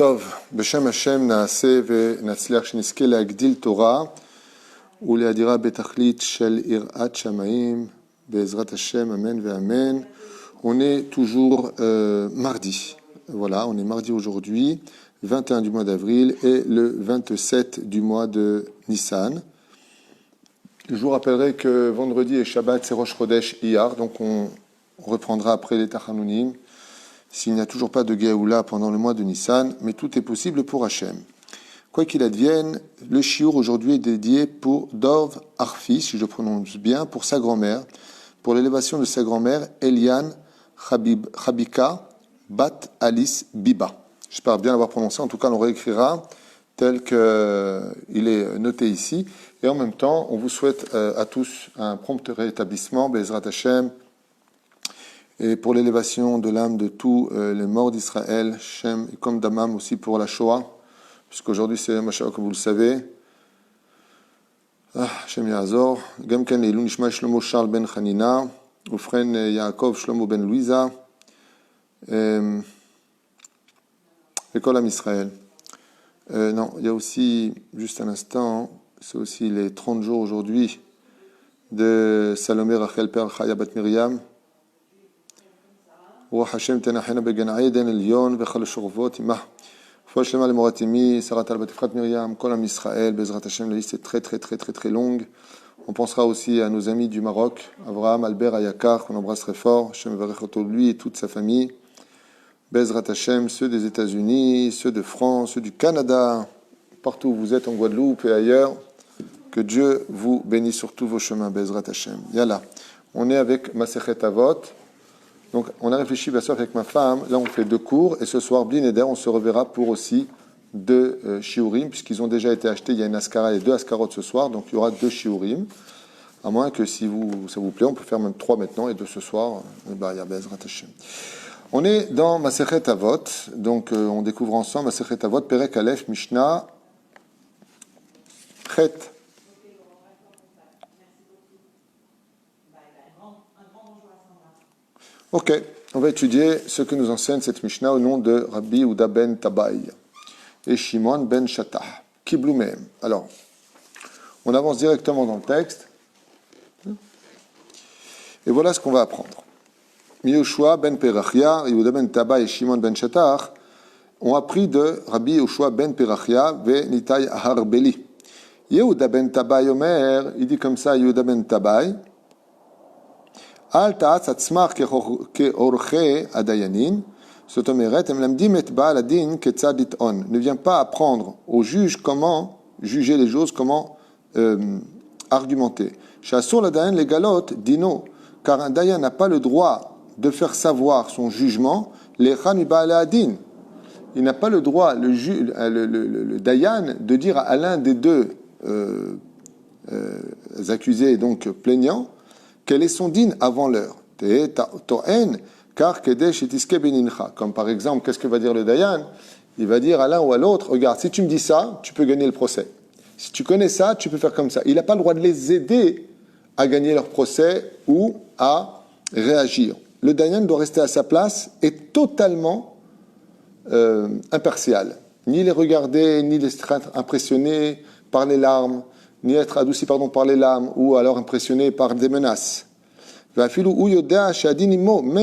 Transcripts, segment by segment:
טוב, בשם השם נעשה ונצליח שנזכה להגדיל תורה ולהדירה בתכלית של יראת שמיים, בעזרת השם, amen ואמן. On est toujours mardi. Voilà, on est mardi aujourd'hui, 21 du mois d'avril et le 27 du mois de Nissan. Je vous rappellerai que vendredi et Shabbat, c'est Rosh Chodesh Iyar, donc on reprendra après les Tachanunim, s'il n'y a toujours pas de Géoula pendant le mois de Nissan, mais tout est possible pour Hachem. Quoi qu'il advienne, le shiur aujourd'hui est dédié pour Dov Arfi, si je prononce bien, pour sa grand-mère, pour l'élévation de sa grand-mère, Eliane Chabika Bat Alice Biba. J'espère bien l'avoir prononcé, en tout cas on le réécrira tel qu'il est noté ici. Et en même temps, on vous souhaite à tous un prompt rétablissement, Bezrat Hashem, et pour l'élévation de l'âme de tous les morts d'Israël, Shem, et comme d'Amam aussi pour la Shoah, puisqu'aujourd'hui c'est Mashiach, comme vous le savez. Shem Yazor, Gamken Leilun Ishma Shlomo Charles ben Hanina, Ufren Yaakov Shlomo ben Louisa, et Kolam Israël. Non, il y a aussi, juste un instant, c'est aussi les 30 jours aujourd'hui de Salomé Rachel Per Chaya Bat Miriam. רוח השם תנחנה בגן עדן עליון וכל השורבות עמה. רפואה שלמה למורת אמי, שרת על בת יפחת מרים, כל עם ישראל, בעזרת השם, la liste est très longue. On pensera aussi à nos amis du Maroc, Avraham, Albert, Ayakar, qu'on embrasse très fort, Hashem Varech Oto, lui et toute sa famille. Bezrat Hashem, ceux des États-Unis, ceux de France, ceux du Canada, partout où vous êtes en Guadeloupe et ailleurs, que Dieu vous bénisse sur tous vos chemins, Bezrat Hashem. Yalla, on est avec Masechet Avot. Donc, on a réfléchi, bien sûr, avec ma femme. Là, on fait 2 cours. Et ce soir, Blin et Der, on se reverra pour aussi 2 shiurim, puisqu'ils ont déjà été achetés. Il y a une askara et 2 askarot ce soir. Donc, il y aura 2 shiurim. À moins que, si ça vous plaît, on peut faire même 3 maintenant et 2 ce soir. Il y a Bezrat Hashem. On est dans Masechet Avot. Donc, on découvre ensemble Masechet Avot, Perek Aleph, Mishnah, Chet. Ok, on va étudier ce que nous enseigne cette Mishnah au nom de Rabbi Yehuda ben Tabai et Shimon ben Shattah. Kiblu mehem. Alors, on avance directement dans le texte. Et voilà ce qu'on va apprendre. Yehoshua ben Perachia, Yehuda ben Tabai et Shimon ben Shattah ont appris de Rabbi Yehoshua ben Perachia ve Nitai Harbeli. Yehuda ben Tabai Omer, il dit comme ça, Yehuda ben Tabai, Al ta'at atzmach ke'orche adayanin, זאת אומרת, הם למדים את בעל הדין כיצד לטעון. Ne vient pas apprendre aux juges comment juger les choses, comment argumenter. שאסור לדיין לגלות דינו, car un dayan n'a pas le droit de faire savoir son jugement, לאחד מבעלי הדין. Il n'a pas le droit, le dayan, de dire à l'un des 2 accusés, donc plaignants, quel est son din avant l'heure. Comme par exemple, qu'est-ce que va dire le dayan? Il va dire à l'un ou à l'autre, regarde, si tu me dis ça, tu peux gagner le procès. Si tu connais ça, tu peux faire comme ça. Il n'a pas le droit de les aider à gagner leur procès ou à réagir. Le dayan doit rester à sa place et totalement impartial. Ni les regarder, ni les être impressionnés par les larmes, ni être adouci par les larmes, ou alors impressionné par des menaces. Même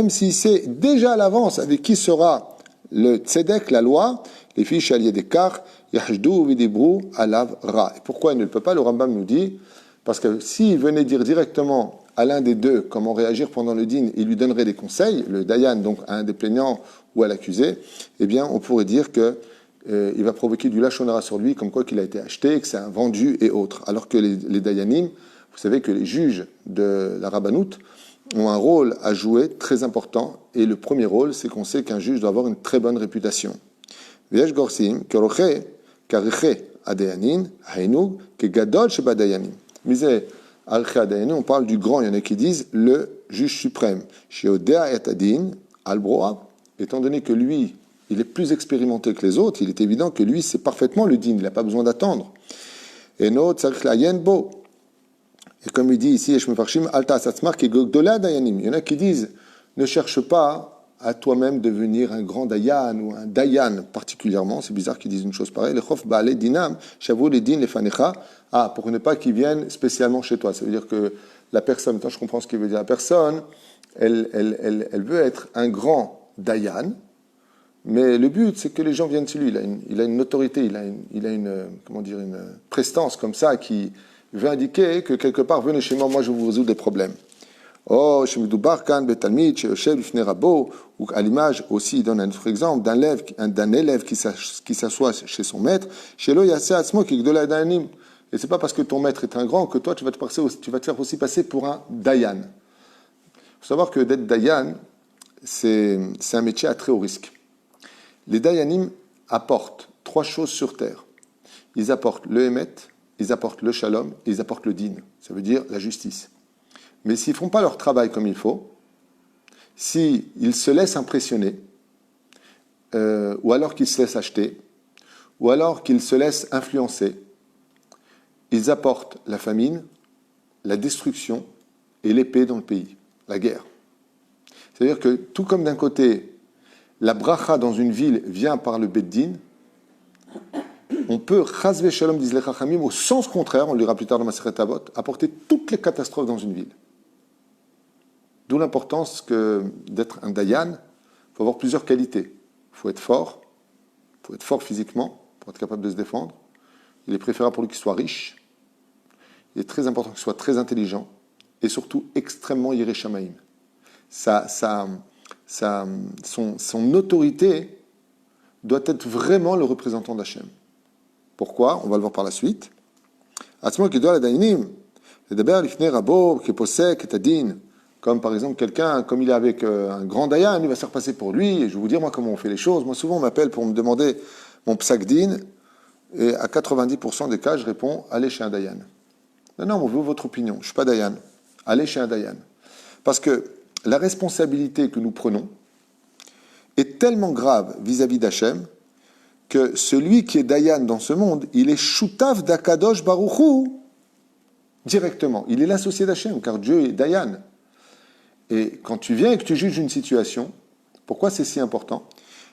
s'il sait déjà à l'avance avec qui sera le tzedek, la loi, les filles chalier des car, yahjdou vidibrou alav ra. Et pourquoi il ne le peut pas? Le Rambam nous dit, parce que s'il venait dire directement à l'un des 2 comment réagir pendant le din, il lui donnerait des conseils, le dayan, donc à un des plaignants ou à l'accusé, eh bien on pourrait dire que il va provoquer du lachon hara sur lui, comme quoi qu'il a été acheté, que c'est un vendu et autres. Alors que les dayanim, vous savez que les juges de la rabbanout ont un rôle à jouer très important. Et le premier rôle, c'est qu'on sait qu'un juge doit avoir une très bonne réputation. V'yesh gorsim, keroche, kariche adayanin, hainu, kegadol sheba dayanim. Misé, ariche adayanin, on parle du grand, il y en a qui disent le juge suprême. Sheodea et adin, albroa, étant donné que lui, il est plus expérimenté que les autres, il est évident que lui, c'est parfaitement le din, il n'a pas besoin d'attendre. Et notre tzarich layen bo. Et comme il dit ici, il y en a qui disent, ne cherche pas à toi-même devenir un grand dayan ou un dayan particulièrement, c'est bizarre qu'ils disent une chose pareille, lechof ba'alei dinam, shavu ledin lefanecha, pour ne pas qu'ils viennent spécialement chez toi. Ça veut dire que la personne, je comprends ce qu'il veut dire, la personne, elle veut être un grand dayan, mais le but, c'est que les gens viennent chez lui. Il a une autorité, il a une prestance comme ça qui veut indiquer que quelque part, venez chez moi, moi je vais vous résoudre des problèmes. Oh, שמדובר כאן בתלמיד שיושב לפני רבו, ou à l'image aussi, il donne un autre exemple d'un élève qui s'assoit chez son maître, שלא יעשה עצמו כגדולי הדיינים. Et c'est pas parce que ton maître est un grand que toi tu vas te faire aussi passer pour un dayan. Il faut savoir que d'être dayan, c'est un métier à très haut risque. Les dayanim apportent 3 choses sur terre. Ils apportent le émet, ils apportent le shalom, et ils apportent le din. Ça veut dire la justice. Mais s'ils ne font pas leur travail comme il faut, s'ils se laissent impressionner, ou alors qu'ils se laissent acheter, ou alors qu'ils se laissent influencer, ils apportent la famine, la destruction et l'épée dans le pays, la guerre. C'est-à-dire que tout comme d'un côté, la bracha dans une ville vient par le beddin, on peut, chasve shalom, disent les chachamim, au sens contraire, on le lira plus tard dans Masechet Avot, apporter toutes les catastrophes dans une ville. D'où l'importance d'être un dayan, il faut avoir plusieurs qualités. Il faut être fort physiquement, pour être capable de se défendre. Il est préférable pour lui qu'il soit riche. Il est très important qu'il soit très intelligent, et surtout extrêmement yireh shamayim. Son autorité doit être vraiment le représentant d'Hachem. Pourquoi? On va le voir par la suite. Comme par exemple quelqu'un, comme il est avec un grand dayan, il va se faire passer pour lui, et je vais vous dire moi comment on fait les choses. Moi souvent on m'appelle pour me demander mon psak din, et à 90% des cas je réponds, allez chez un dayan. Non, on veut votre opinion, je ne suis pas dayan. Allez chez un dayan. Parce que la responsabilité que nous prenons est tellement grave vis-à-vis d'Hachem que celui qui est dayan dans ce monde, il est shutaf d'Akadosh Baruch Hu directement. Il est l'associé d'Hachem, car Dieu est dayan. Et quand tu viens et que tu juges une situation, pourquoi c'est si important?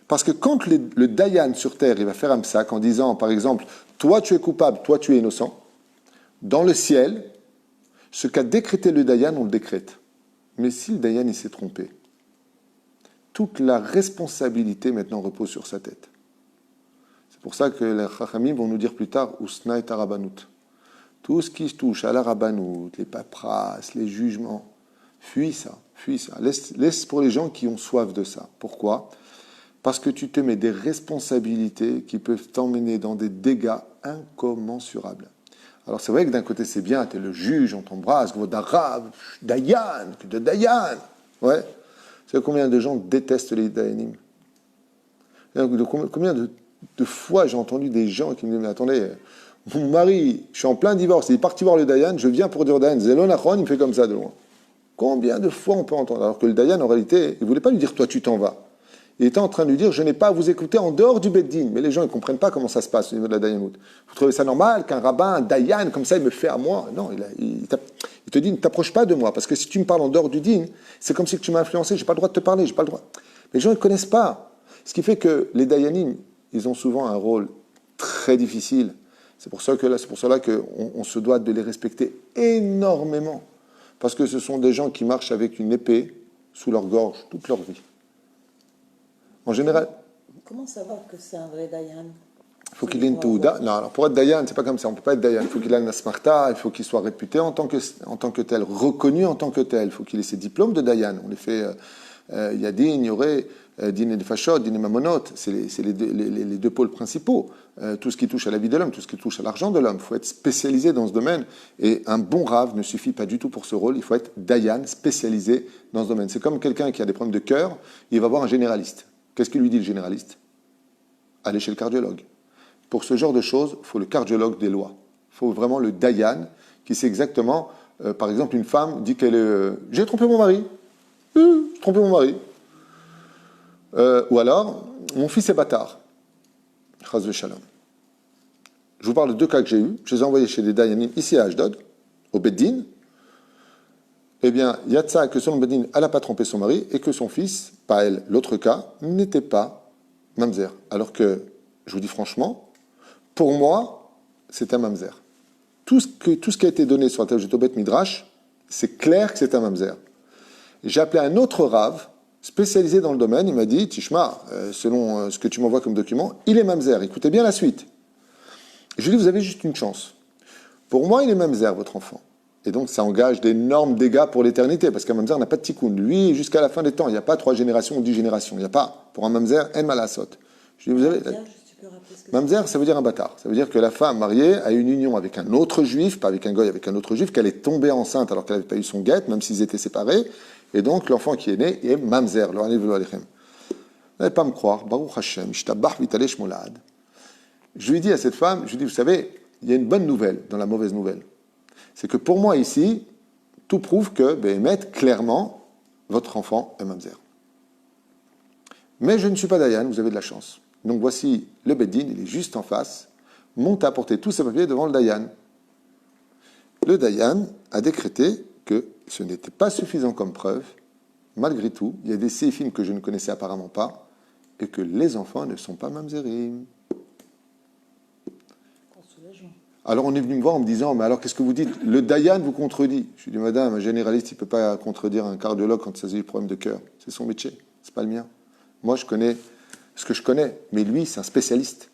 Parce que quand le dayan sur terre, il va faire un psak en disant, par exemple, toi tu es coupable, toi tu es innocent, dans le ciel, ce qu'a décrété le dayan, on le décrète. Mais si le dayan il s'est trompé, toute la responsabilité maintenant repose sur sa tête. C'est pour ça que les chachamim vont nous dire plus tard Usna et Arabanut. Tout ce qui se touche à la Rabanut, les paperasses, les jugements, fuis ça. Laisse pour les gens qui ont soif de ça. Pourquoi? Parce que tu te mets des responsabilités qui peuvent t'emmener dans des dégâts incommensurables. Alors c'est vrai que d'un côté c'est bien, tu es le juge, on t'embrasse, Vodarav, Dayan, de Dayan. Ouais. Vous savez combien de gens détestent les Dayanim? Combien de fois j'ai entendu des gens qui me disent, mais attendez, mon mari, je suis en plein divorce, il est parti voir le Dayan, je viens pour dire Dayan, Zelon Achron, il me fait comme ça de loin. Combien de fois on peut entendre? Alors que le Dayan, en réalité, il ne voulait pas lui dire, toi tu t'en vas. Il était en train de lui dire, je n'ai pas à vous écouter en dehors du Beddin. Mais les gens ne comprennent pas comment ça se passe au niveau de la Dayanout. Vous trouvez ça normal qu'un rabbin, un Dayan, comme ça, il me fait à moi? Non, il te dit, ne t'approche pas de moi, parce que si tu me parles en dehors du din, c'est comme si tu m'as influencé, je n'ai pas le droit de te parler, j'ai pas le droit. Mais les gens ne connaissent pas. Ce qui fait que les Dayanim, ils ont souvent un rôle très difficile. C'est pour cela qu'on se doit de les respecter énormément. Parce que ce sont des gens qui marchent avec une épée sous leur gorge toute leur vie. En général. Comment savoir que c'est un vrai Dayan? Il faut qu'il ait une Touda. Non, alors pour être Dayan, c'est pas comme ça. On ne peut pas être Dayan. Il faut qu'il ait une Asmarta, il faut qu'il soit réputé en tant que tel, reconnu en tant que tel. Il faut qu'il ait ses diplômes de Dayan. On les fait Yadin, Yoré, Din et Fashot, Din et Mamonot. C'est les deux pôles principaux. Tout ce qui touche à la vie de l'homme, tout ce qui touche à l'argent de l'homme. Il faut être spécialisé dans ce domaine. Et un bon rave ne suffit pas du tout pour ce rôle. Il faut être Dayan, spécialisé dans ce domaine. C'est comme quelqu'un qui a des problèmes de cœur, il va voir un généraliste. Qu'est-ce qu'il lui dit le généraliste? Allez chez le cardiologue. Pour ce genre de choses, il faut le cardiologue des lois. Il faut vraiment le dayan qui sait exactement, par exemple, une femme dit qu'elle j'ai trompé mon mari. J'ai trompé mon mari. Ou alors, mon fils est bâtard. Chas v'shalom. Je vous parle de 2 cas que j'ai eus. Je les ai envoyés chez des dayanim ici à Ashdod, au Beddin. eh bien, il y a de ça que selon Bedin, elle n'a pas trompé son mari et que son fils, pas elle, l'autre cas, n'était pas mamzer. Alors que, je vous dis franchement, pour moi, c'est un mamzer. Tout ce qui a été donné sur la table de Tobet Midrash, c'est clair que c'est un mamzer. J'ai appelé un autre rave, spécialisé dans le domaine, il m'a dit, Tishma, selon ce que tu m'envoies comme document, il est mamzer. Écoutez bien la suite. Je lui ai dit, vous avez juste une chance. Pour moi, il est mamzer, votre enfant. Et donc, ça engage d'énormes dégâts pour l'éternité, parce qu'un mamzer n'a pas de tikkun. Lui, jusqu'à la fin des temps, il n'y a pas 3 générations ou 10 générations. Il n'y a pas. Pour un mamzer, en malasot. Je lui ai dit, vous avez... Mamzer, ça veut dire un bâtard. Ça veut dire que la femme mariée a une union avec un autre juif, pas avec un goy, avec un autre juif, qu'elle est tombée enceinte alors qu'elle n'avait pas eu son guet, même s'ils étaient séparés. Et donc, l'enfant qui est né est mamzer. Vous n'allez pas me croire. Baruch Hashem, ishtabach vitalesh molad. Je lui dis à cette femme, je lui dis, vous savez, il y a une bonne nouvelle dans la mauvaise nouvelle. C'est que pour moi ici, tout prouve que, Béhémet, clairement, votre enfant est mamzer. Mais je ne suis pas Dayan, vous avez de la chance. Donc voici le Beddin, il est juste en face, monte à apporter tous ses papiers devant le Dayan. Le Dayan a décrété que ce n'était pas suffisant comme preuve. Malgré tout, il y a des séphim que je ne connaissais apparemment pas, et que les enfants ne sont pas mamzerim. Alors on est venu me voir en me disant, mais alors qu'est-ce que vous dites? Le Dayan vous contredit. Je lui ai dit, madame, un généraliste, il ne peut pas contredire un cardiologue quand il s'agit du problème de cœur. C'est son métier, c'est pas le mien. Moi, je connais ce que je connais, mais lui, c'est un spécialiste.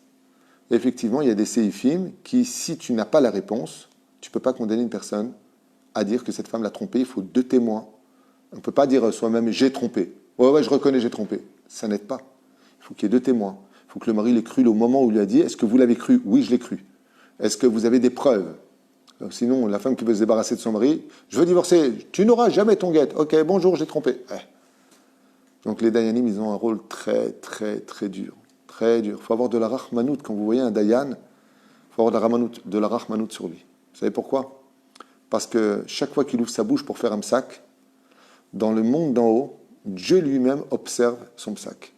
Et effectivement, il y a des séiphim qui, si tu n'as pas la réponse, tu ne peux pas condamner une personne à dire que cette femme l'a trompé. Il faut 2 témoins. On ne peut pas dire soi-même, j'ai trompé. Ouais, je reconnais, j'ai trompé. Ça n'aide pas. Il faut qu'il y ait 2 témoins. Il faut que le mari l'ait cru au moment où il lui a dit, est-ce que vous l'avez cru? Oui, je l'ai cru. Est-ce que vous avez des preuves? Sinon, la femme qui veut se débarrasser de son mari, je veux divorcer, tu n'auras jamais ton guet. Ok, bonjour, j'ai trompé. Donc les dayanim, ils ont un rôle très, très, très dur. Très dur. Il faut avoir de la rachmanout. Quand vous voyez un dayan, il faut avoir de la rachmanout sur lui. Vous savez pourquoi? Parce que chaque fois qu'il ouvre sa bouche pour faire un psak, dans le monde d'en haut, Dieu lui-même observe son psak.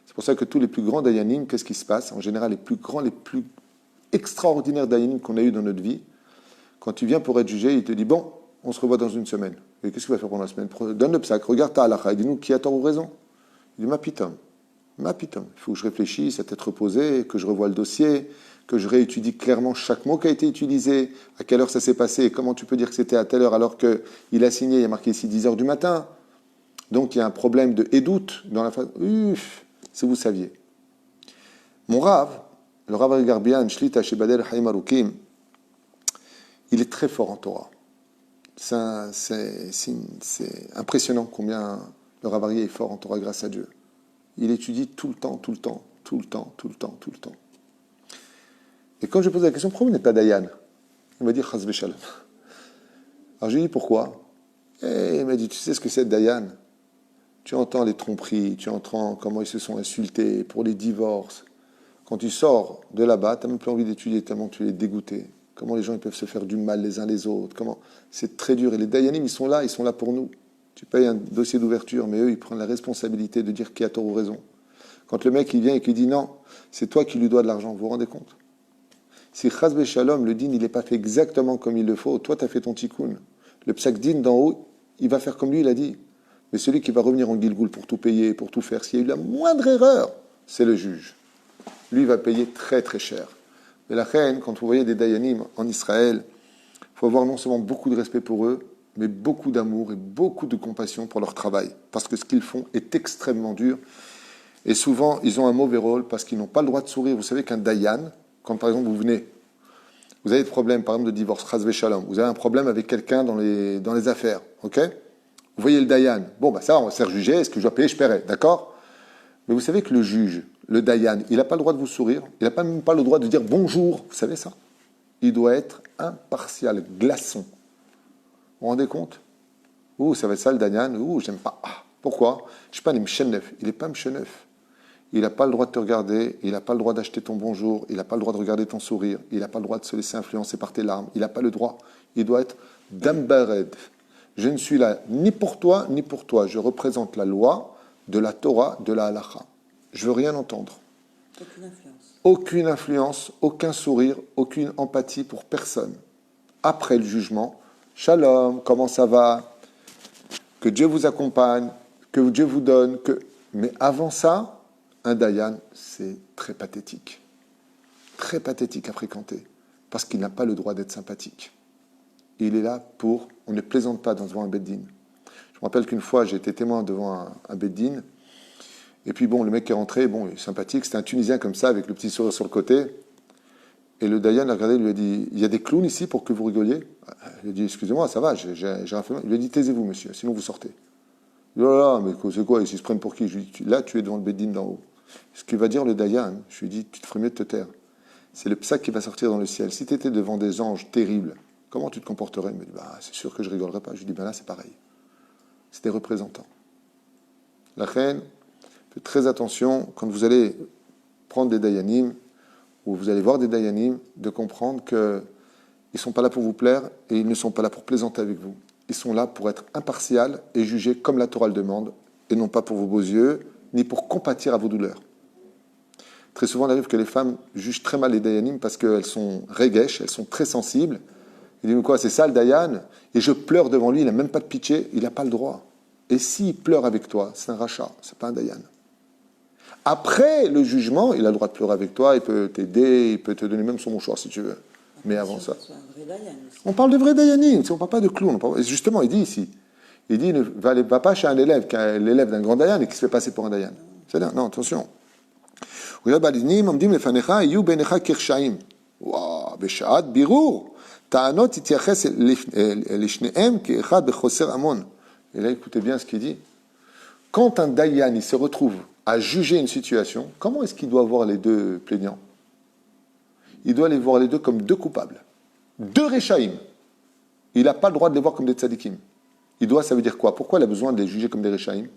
C'est pour ça que tous les plus grands dayanim, qu'est-ce qui se passe? En général, les plus grands, les plus extraordinaires dayanim qu'on a eu dans notre vie, quand tu viens pour être jugé, il te dit, bon, on se revoit dans une semaine. Et qu'est-ce qu'il va faire pendant la semaine? Donne le psak, regarde ta halakha, et dis-nous qui a tort ou raison. Il dit, ma pitom. Il faut que je réfléchisse, à tête reposée, que je revoie le dossier, que je réétudie clairement chaque mot qui a été utilisé, à quelle heure ça s'est passé, et comment tu peux dire que c'était à telle heure alors qu'il a signé, il y a marqué ici 10 heures du matin. Donc il y a un problème de édoute dans la phase. Si vous saviez. Mon Rav, le Rav Garbian, Shlita Shebadel Haïm Arukim, il est très fort en Torah. C'est impressionnant combien le Rav Aryeh est fort en Torah grâce à Dieu. Il étudie tout le temps. Et quand je pose la question, pourquoi vous n'êtes pas Dayan? Il m'a dit, Chaz v'shalom. Alors je lui ai dit, pourquoi? Et il m'a dit, tu sais ce que c'est Dayan? Tu entends les tromperies, tu entends comment ils se sont insultés pour les divorces. Quand tu sors de là-bas, tu n'as même plus envie d'étudier tellement tu es dégoûté. Comment les gens ils peuvent se faire du mal les uns les autres. C'est très dur. Et les Dayanim, ils sont là pour nous. Tu payes un dossier d'ouverture, mais eux, ils prennent la responsabilité de dire qui a tort ou raison. Quand le mec, il vient et qu'il dit non, c'est toi qui lui dois de l'argent, vous vous rendez compte? Si Chaz Shalom, le din, il n'est pas fait exactement comme il le faut, toi, tu as fait ton tikkun. Le psak din d'en haut, il va faire comme lui, il a dit. Mais celui qui va revenir en Gilgoul pour tout payer, pour tout faire, s'il y a eu la moindre erreur, c'est le juge. Lui, il va payer très, très cher. Mais la reine, quand vous voyez des dayanim en Israël, il faut avoir non seulement beaucoup de respect pour eux, mais beaucoup d'amour et beaucoup de compassion pour leur travail. Parce que ce qu'ils font est extrêmement dur. Et souvent, ils ont un mauvais rôle parce qu'ils n'ont pas le droit de sourire. Vous savez qu'un dayan, quand par exemple vous venez, vous avez des problèmes, par exemple de divorce, chas v'shalom, vous avez un problème avec quelqu'un dans les affaires, ok? Vous voyez le dayan, bon, ça, on va se faire juger, est-ce que je dois payer, je paierai, d'accord? Mais vous savez que le juge, le dayan, il n'a pas le droit de vous sourire, il n'a même pas le droit de dire bonjour, vous savez ça? Il doit être impartial, glaçon. Vous vous rendez compte? Ça va être ça le dayan, j'aime pas. Pourquoi? Je ne sais pas, il est mchenef, il n'est pas mchenef. Il n'a pas le droit de te regarder, il n'a pas le droit d'acheter ton bonjour, il n'a pas le droit de regarder ton sourire, il n'a pas le droit de se laisser influencer par tes larmes, il n'a pas le droit. Il doit être dambared. Je ne suis là ni pour toi, ni pour toi. Je représente la loi de la Torah, de la halakha. Je veux rien entendre. Aucune influence. Aucune influence, aucun sourire, aucune empathie pour personne. Après le jugement, shalom, comment ça va? que Dieu vous accompagne, que Dieu vous donne, que... Mais avant ça, un dayan, c'est très pathétique à fréquenter, parce qu'il n'a pas le droit d'être sympathique. Il est là pour... On ne plaisante pas devant un beddin. Je me rappelle qu'une fois, j'ai été témoin devant un beddin, et puis bon, le mec qui est rentré, bon, il est sympathique, c'était un Tunisien comme ça, avec le petit sourire sur le côté, et le dayan l'a regardé, il lui a dit, il y a des clowns ici pour que vous rigoliez? Il a dit, excusez-moi, ça va, j'ai rien fait mal. Il lui a dit, taisez-vous, monsieur, sinon vous sortez. Il dit, oh là là, mais c'est quoi, ils se prennent pour qui? Je lui ai dit, là, tu es devant le beddin d'en haut. Ce qu'il va dire le dayan, je lui ai dit, tu te ferais mieux de te taire. C'est le psaque qui va sortir dans le ciel. Si tu étais devant des anges terribles, comment tu te comporterais? Il me dit, bah, c'est sûr que je rigolerais pas. Je lui dis, ben là, c'est pareil. C'est des représentants. La reine, faites très attention quand vous allez prendre des dayanim, ou vous allez voir des dayanim, de comprendre qu'ils ne sont pas là pour vous plaire et ils ne sont pas là pour plaisanter avec vous. Ils sont là pour être impartials et juger comme la Torah le demande, et non pas pour vos beaux yeux, ni pour compatir à vos douleurs. Très souvent, il arrive que les femmes jugent très mal les dayanim parce qu'elles sont regesh, elles sont très sensibles. Ils disent, quoi, c'est ça le dayan? Et je pleure devant lui, il n'a même pas de pitié, il n'a pas le droit. Et s'il pleure avec toi, c'est un rachat, c'est pas un dayan. Après le jugement, il a le droit de pleurer avec toi, il peut t'aider, il peut te donner même son mouchoir si tu veux. Mais avant ça... On parle de vrai dayanim, on ne parle pas de clown. Justement, il dit ici, il dit, ne va pas chez un élève, l'élève d'un grand dayan et qui se fait passer pour un dayan. C'est-à-dire, non, attention. בשעת בירור, טענות תתייחס לשניהם כאחד בחוסר המון. Et là, écoutez bien ce qu'il dit. Quand un dayan il se retrouve à juger une situation, comment est-ce qu'il doit voir les deux plaignants? Il doit les voir les deux comme deux coupables. Deux réchaïm. Il n'a pas le droit de les voir comme des tzadikim. Ça veut dire quoi? Pourquoi il a besoin de les juger comme des réchaïm?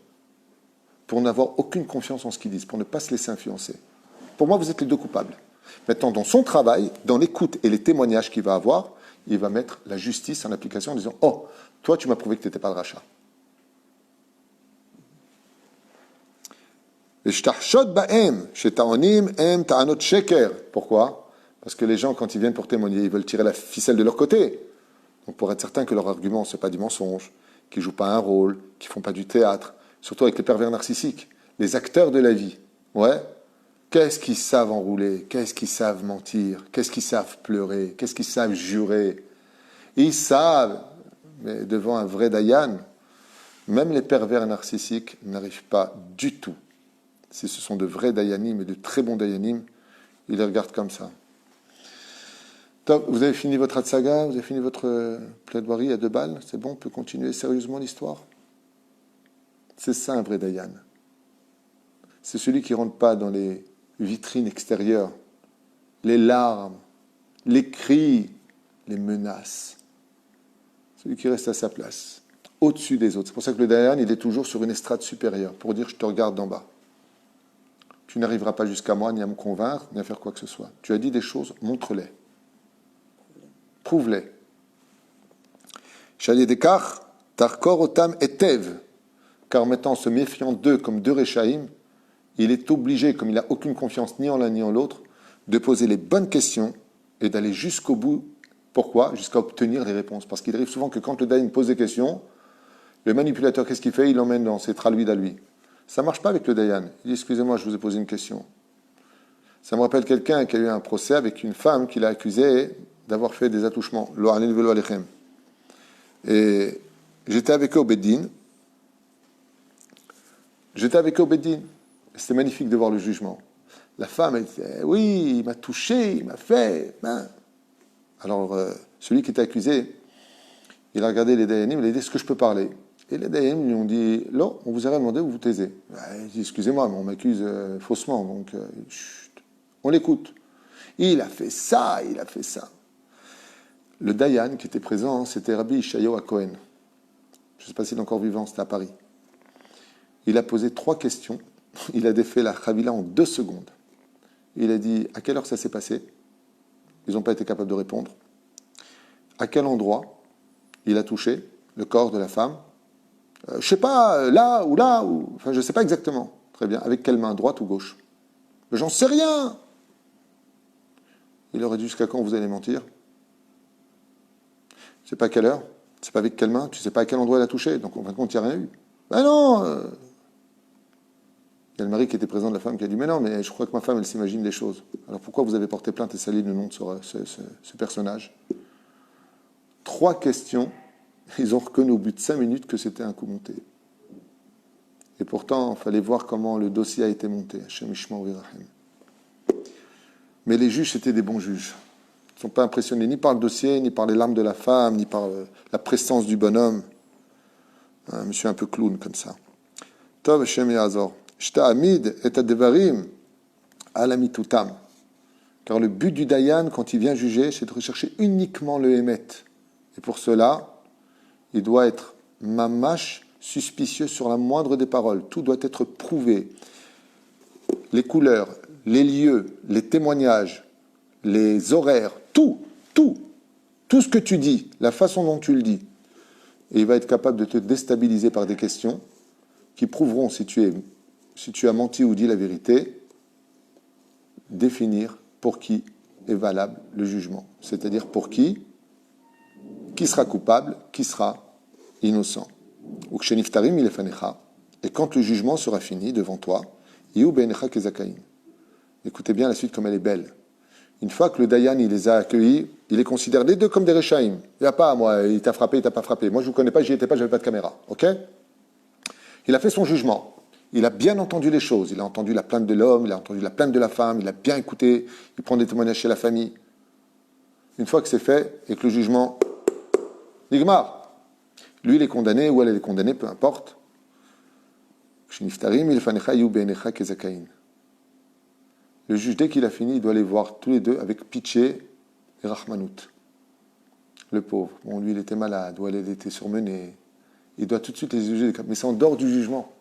Pour n'avoir aucune confiance en ce qu'ils disent, pour ne pas se laisser influencer. Pour moi, vous êtes les deux coupables. Maintenant, dans son travail, dans l'écoute et les témoignages qu'il va avoir, il va mettre la justice en application en disant « Oh, toi, tu m'as prouvé que tu n'étais pas le rachat. » Pourquoi? Parce que les gens, quand ils viennent pour témoigner, ils veulent tirer la ficelle de leur côté. Donc, pour être certain que leur argument, ce n'est pas du mensonge, qu'ils ne jouent pas un rôle, qu'ils ne font pas du théâtre, surtout avec les pervers narcissiques, les acteurs de la vie. Ouais. Qu'est-ce qu'ils savent enrouler? Qu'est-ce qu'ils savent mentir? Qu'est-ce qu'ils savent pleurer? Qu'est-ce qu'ils savent jurer? Ils savent, mais devant un vrai dayan, même les pervers narcissiques n'arrivent pas du tout. Si ce sont de vrais dayanim et de très bons dayanim, ils les regardent comme ça. Top, vous avez fini votre hatsaga? Vous avez fini votre plaidoirie à 2 balles? C'est bon, on peut continuer sérieusement l'histoire? C'est ça un vrai dayan. C'est celui qui ne rentre pas dans les vitrines extérieures, les larmes, les cris, les menaces. Celui qui reste à sa place, au-dessus des autres. C'est pour ça que le dayan, il est toujours sur une estrade supérieure, pour dire « je te regarde d'en bas ». Tu n'arriveras pas jusqu'à moi, ni à me convaincre, ni à faire quoi que ce soit. Tu as dit des choses, montre-les. Prouve-les. Shaliedekar, tarkor otam etev. Car maintenant, en se méfiant d'eux comme deux réchaïm, il est obligé, comme il n'a aucune confiance ni en l'un ni en l'autre, de poser les bonnes questions et d'aller jusqu'au bout. Pourquoi? Jusqu'à obtenir les réponses. Parce qu'il arrive souvent que quand le dayan pose des questions, le manipulateur, qu'est-ce qu'il fait? Il l'emmène dans ses traluides à lui. Ça ne marche pas avec le dayan. Il dit, excusez-moi, je vous ai posé une question. Ça me rappelle quelqu'un qui a eu un procès avec une femme qu'il a accusée d'avoir fait des attouchements. Lo alin velo alechem. Et j'étais avec eux au Beddin. C'était magnifique de voir le jugement. La femme, elle disait, oui, il m'a touché, il m'a fait. Ben. Alors, celui qui était accusé, il a regardé les dayanim, il a dit, est-ce que je peux parler? Et les dayanim lui ont dit, non, on vous a rien demandé, vous vous taisez. Ben, il dit, excusez-moi, mais on m'accuse faussement, donc chut, on l'écoute. Il a fait ça, il a fait ça. Le dayan qui était présent, c'était Rabbi Ishayahu HaKohen. Je ne sais pas s'il est encore vivant, c'était à Paris. Il a posé 3 questions. Il a défait la chavila en 2 secondes. Il a dit à quelle heure ça s'est passé. Ils n'ont pas été capables de répondre. À quel endroit il a touché le corps de la femme. Je ne sais pas, là ou là, ou... enfin je ne sais pas exactement. Très bien. Avec quelle main, droite ou gauche? Mais j'en sais rien. Il aurait dit jusqu'à quand vous allez mentir? Je ne sais pas à quelle heure. sais pas avec quelle main, tu sais pas à quel endroit elle a touché, donc en fin de compte, il n'y a rien eu. Ben non Il y a le mari qui était présent de la femme qui a dit, mais non, mais je crois que ma femme, elle s'imagine des choses. Alors pourquoi vous avez porté plainte et sali le nom de ce personnage? 3 questions, ils ont reconnu au bout de 5 minutes que c'était un coup monté. Et pourtant, il fallait voir comment le dossier a été monté. Hashem Yishmor V'Yirachem. Mais les juges, c'était des bons juges. Ils ne sont pas impressionnés ni par le dossier, ni par les larmes de la femme, ni par la prestance du bonhomme. Un monsieur un peu clown comme ça. Tov Hashem Ya'azor. Shta Amid et Adevarim Alamitutam. Car le but du Dayan, quand il vient juger, c'est de rechercher uniquement le Hémet. Et pour cela, il doit être mamash, suspicieux sur la moindre des paroles. Tout doit être prouvé. Les couleurs, les lieux, les témoignages, les horaires, tout ce que tu dis, la façon dont tu le dis. Et il va être capable de te déstabiliser par des questions qui prouveront si tu as menti ou dit la vérité, définir pour qui est valable le jugement. C'est-à-dire pour qui sera coupable, qui sera innocent. Et quand le jugement sera fini devant toi, écoutez bien la suite comme elle est belle. Une fois que le Dayan il les a accueillis, il les considère les deux comme des Rechaïm. Il n'y a pas, moi, il t'a frappé, il t'a pas frappé. Moi, je ne vous connais pas, j'y étais pas, j'avais pas de caméra. Ok? Il a fait son jugement. Il a bien entendu les choses. Il a entendu la plainte de l'homme, il a entendu la plainte de la femme, il a bien écouté, il prend des témoignages chez la famille. Une fois que c'est fait et que le jugement, Nigmar, lui, il est condamné ou elle est condamnée, peu importe. Le juge, dès qu'il a fini, il doit les voir tous les deux avec pitié et rahmanout. Le pauvre. Bon, lui, il était malade, ou elle était surmenée. Il doit tout de suite les juger. Mais c'est en dehors du jugement.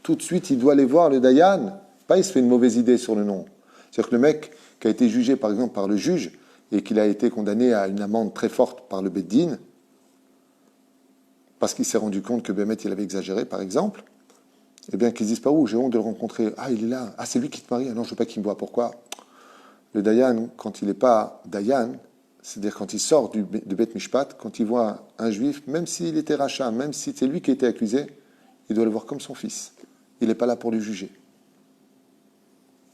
Tout de suite, il doit les voir, le Dayan. Pas, il se fait une mauvaise idée sur le nom. C'est-à-dire que le mec qui a été jugé, par exemple, par le juge, et qu'il a été condamné à une amende très forte par le Beddin, parce qu'il s'est rendu compte que Bémet, il avait exagéré, par exemple, eh bien, qu'ils disent pas où, j'ai honte de le rencontrer. Ah, il est là. Ah, c'est lui qui te marie. Ah non, je veux pas qu'il me voie. Pourquoi? Le Dayan, quand il n'est pas Dayan, c'est-à-dire quand il sort de Beth Mishpat, quand il voit un juif, même s'il était rachat, même si c'est lui qui était accusé, il doit le voir comme son fils. Il n'est pas là pour le juger.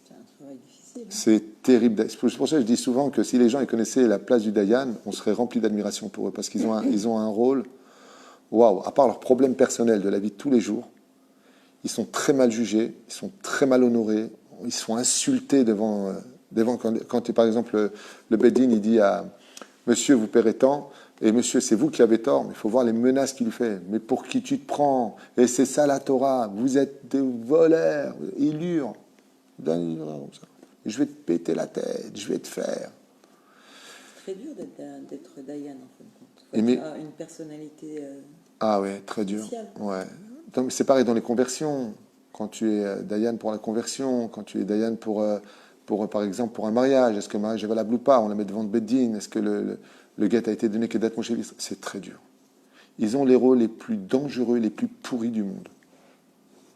C'est un travail difficile. C'est terrible. C'est pour ça que je dis souvent que si les gens ils connaissaient la place du Dayan, on serait rempli d'admiration pour eux, parce qu'ils ont un rôle, waouh, à part leurs problèmes personnels de la vie de tous les jours, ils sont très mal jugés, ils sont très mal honorés, ils sont insultés devant quand par exemple, le Beddin, il dit à monsieur, vous paierez tant, et monsieur, c'est vous qui avez tort, mais il faut voir les menaces qu'il lui fait. Mais pour qui tu te prends? Et c'est ça la Torah, vous êtes des voleurs. Il hurle. Je vais te péter la tête, je vais te faire. C'est très dur d'être Dayan, en fin de compte. Mais, une personnalité ah ouais, très dur. spéciale. Ouais. Donc, c'est pareil dans les conversions. Quand tu es Dayan pour la conversion, quand tu es Dayan pour par exemple, pour un mariage, est-ce que le mariage est valable ou pas? On la met devant le Beddin. Est-ce que le guet a été donné que d'être mon chef? C'est très dur. Ils ont les rôles les plus dangereux, les plus pourris du monde.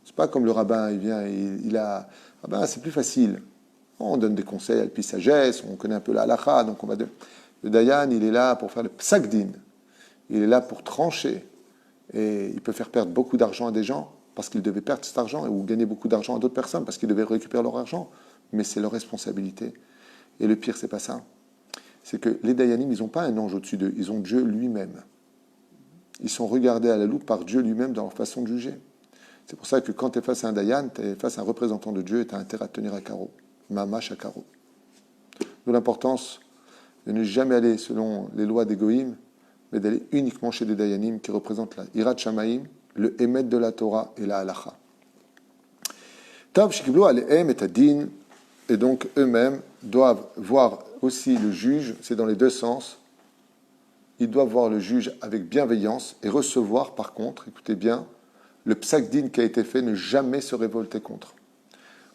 C'est pas comme le rabbin, il vient, il a... Ah ben, c'est plus facile. On donne des conseils à puis sagesse, on connaît un peu la halakha, donc on va... Le Dayan, il est là pour faire le psakdin. Il est là pour trancher. Et il peut faire perdre beaucoup d'argent à des gens parce qu'ils devaient perdre cet argent, ou gagner beaucoup d'argent à d'autres personnes parce qu'ils devaient récupérer leur argent. Mais c'est leur responsabilité. Et le pire, c'est pas ça. C'est que les Dayanim, ils n'ont pas un ange au-dessus d'eux, ils ont Dieu lui-même. Ils sont regardés à la loupe par Dieu lui-même dans leur façon de juger. C'est pour ça que quand tu es face à un Dayan, tu es face à un représentant de Dieu et tu as intérêt à tenir à carreau. Mamash à carreau. D'où l'importance de ne jamais aller selon les lois des Goïm, mais d'aller uniquement chez des Dayanim qui représentent la Hirat Shamaim, le Emet de la Torah et la Halacha. Tav Shikiblo Alehem et Adin. Et donc, eux-mêmes doivent voir aussi le juge, c'est dans les deux sens. Ils doivent voir le juge avec bienveillance et recevoir, par contre, écoutez bien, le psakdin qui a été fait, ne jamais se révolter contre.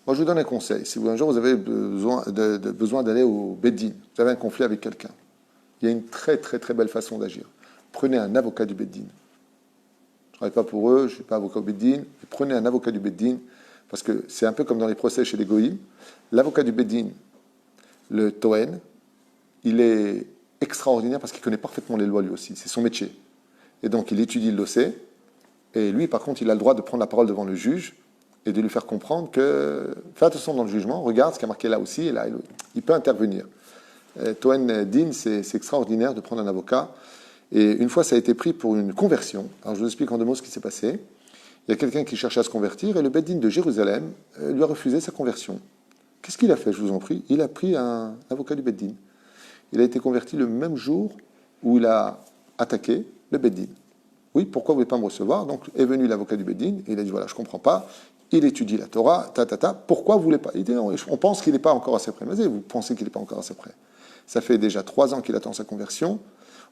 Moi, je vous donne un conseil. Si un jour vous avez besoin d'aller au Beddin, vous avez un conflit avec quelqu'un, il y a une très, très, très belle façon d'agir. Prenez un avocat du Beddin. Je ne travaille pas pour eux, je ne suis pas avocat au Beddin, mais prenez un avocat du Beddin, parce que c'est un peu comme dans les procès chez les Goïm. L'avocat du Beddin, le Toen, il est extraordinaire parce qu'il connaît parfaitement les lois lui aussi. C'est son métier. Et donc, il étudie le dossier. Et lui, par contre, il a le droit de prendre la parole devant le juge et de lui faire comprendre que, fais attention dans le jugement, regarde ce qui est marqué là aussi, et là, il peut intervenir. Toen Din, c'est extraordinaire de prendre un avocat. Et une fois, ça a été pris pour une conversion. Alors, je vous explique en deux mots ce qui s'est passé. Il y a quelqu'un qui cherchait à se convertir et le Beth Din de Jérusalem lui a refusé sa conversion. Qu'est-ce qu'il a fait, je vous en prie? Il a pris un avocat du Beth Din. Il a été converti le même jour où il a attaqué le Beth Din. Oui, pourquoi vous ne voulez pas me recevoir? Donc est venu l'avocat du Beth Din et il a dit, voilà, je ne comprends pas. Il étudie la Torah, pourquoi vous ne voulez pas? Il dit, non, on pense qu'il n'est pas encore assez prêt. Mais vous pensez qu'il n'est pas encore assez prêt. Ça fait déjà 3 ans qu'il attend sa conversion.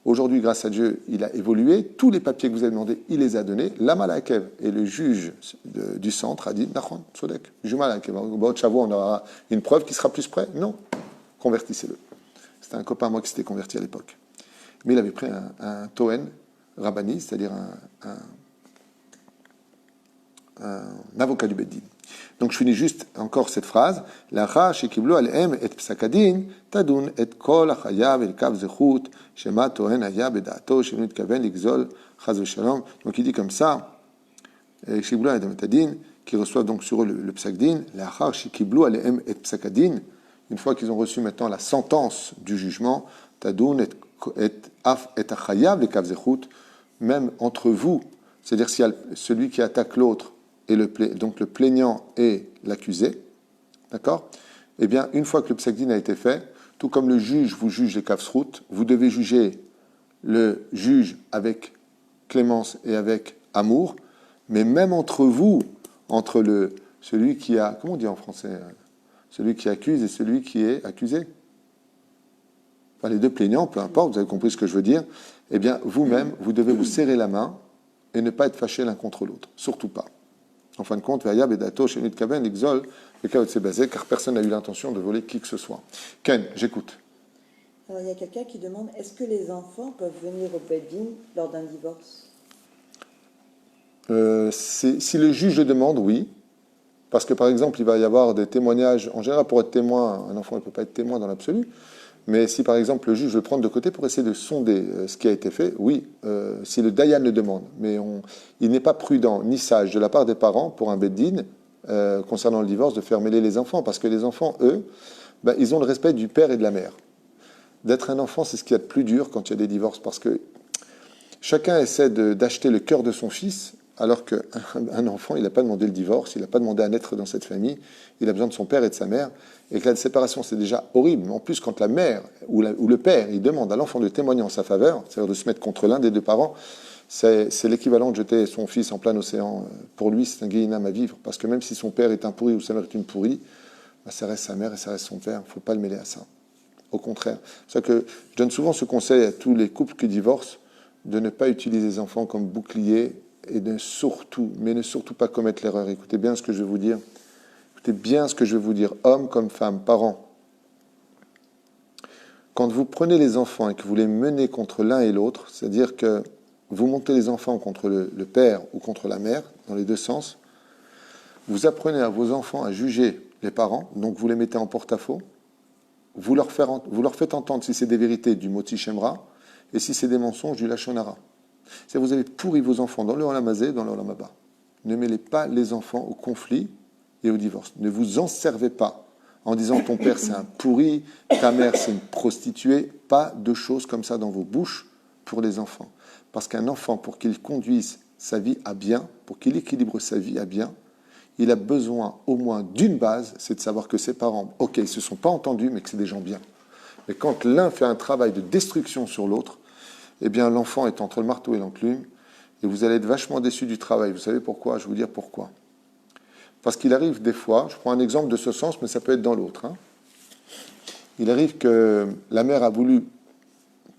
Aujourd'hui, grâce à Dieu, il a évolué. Tous les papiers que vous avez demandés, il les a donnés. Lama Lakev et le juge du centre a dit, Nachon, Sodek, Juma Lakev. Au bout de Shavuot, on aura une preuve qui sera plus près. Non, convertissez-le. C'était un copain à moi qui s'était converti à l'époque. Mais il avait pris un Toen Rabbani, c'est-à-dire un avocat du Beth Din. Donc je finis juste encore cette phrase. Lacha shekiblu alem et psakadin tadun et kol achayav el kav zechut shema tohen haya bedato shenu itkaven ligzol chaz v'shalom. Donc il dit comme ça. Shekiblu alem et tadin qui reçoivent donc sur eux le psakdin. Lacha shekiblu alem et psakadin. Une fois qu'ils ont reçu maintenant la sentence du jugement, tadun et achayav el kav zechut. Même entre vous, c'est-à-dire s'il y a celui qui attaque l'autre et donc le plaignant et l'accusé, d'accord? Eh bien, une fois que le psakdin a été fait, tout comme le juge vous juge les kafsrout, vous devez juger le juge avec clémence et avec amour, mais même entre vous, entre celui qui a, comment on dit en français, celui qui accuse et celui qui est accusé, enfin, les deux plaignants, peu importe, vous avez compris ce que je veux dire, eh bien, vous-même, vous devez vous serrer la main et ne pas être fâchés l'un contre l'autre, surtout pas. En fin de compte, car personne n'a eu l'intention de voler qui que ce soit. Ken, j'écoute. Alors, il y a quelqu'un qui demande, est-ce que les enfants peuvent venir au Beth Din lors d'un divorce? Si le juge le demande, oui. Parce que, par exemple, il va y avoir des témoignages. En général, pour être témoin, un enfant ne peut pas être témoin dans l'absolu. Mais si, par exemple, le juge veut le prendre de côté pour essayer de sonder ce qui a été fait, oui, si le dayan le demande. Mais il n'est pas prudent ni sage de la part des parents pour un Beth Din concernant le divorce de faire mêler les enfants. Parce que les enfants, eux, ils ont le respect du père et de la mère. D'être un enfant, c'est ce qu'il y a de plus dur quand il y a des divorces. Parce que chacun essaie d'acheter le cœur de son fils, alors qu'un enfant, il n'a pas demandé le divorce, il n'a pas demandé à naître dans cette famille, il a besoin de son père et de sa mère, et que la séparation, c'est déjà horrible. Mais en plus, quand la mère ou le père, il demande à l'enfant de témoigner en sa faveur, c'est-à-dire de se mettre contre l'un des deux parents, c'est l'équivalent de jeter son fils en plein océan. Pour lui, c'est un guéhinam à vivre, parce que même si son père est un pourri ou sa mère est une pourrie, ça reste sa mère et ça reste son père, il ne faut pas le mêler à ça. Au contraire. C'est ça que je donne souvent ce conseil à tous les couples qui divorcent, de ne pas utiliser les enfants comme bouclier et ne surtout pas commettre l'erreur. Écoutez bien ce que je vais vous dire. Écoutez bien ce que je vais vous dire, hommes comme femmes, parents. Quand vous prenez les enfants et que vous les menez contre l'un et l'autre, c'est-à-dire que vous montez les enfants contre le père ou contre la mère, dans les deux sens, vous apprenez à vos enfants à juger les parents, donc vous les mettez en porte-à-faux, vous leur faites entendre si c'est des vérités du moti shemra, et si c'est des mensonges du lachon hara. C'est vous avez pourri vos enfants dans le olam hazé, dans le olam haba. Ne mêlez pas les enfants au conflit et au divorce. Ne vous en servez pas en disant ton père c'est un pourri, ta mère c'est une prostituée. Pas de choses comme ça dans vos bouches pour les enfants. Parce qu'un enfant, pour qu'il conduise sa vie à bien, pour qu'il équilibre sa vie à bien, il a besoin au moins d'une base, c'est de savoir que ses parents, ok, ils ne se sont pas entendus, mais que c'est des gens bien. Mais quand l'un fait un travail de destruction sur l'autre, eh bien l'enfant est entre le marteau et l'enclume, et vous allez être vachement déçu du travail. Vous savez pourquoi? Je vais vous dire pourquoi. Parce qu'il arrive des fois, je prends un exemple de ce sens, mais ça peut être dans l'autre. Il arrive que la mère a voulu,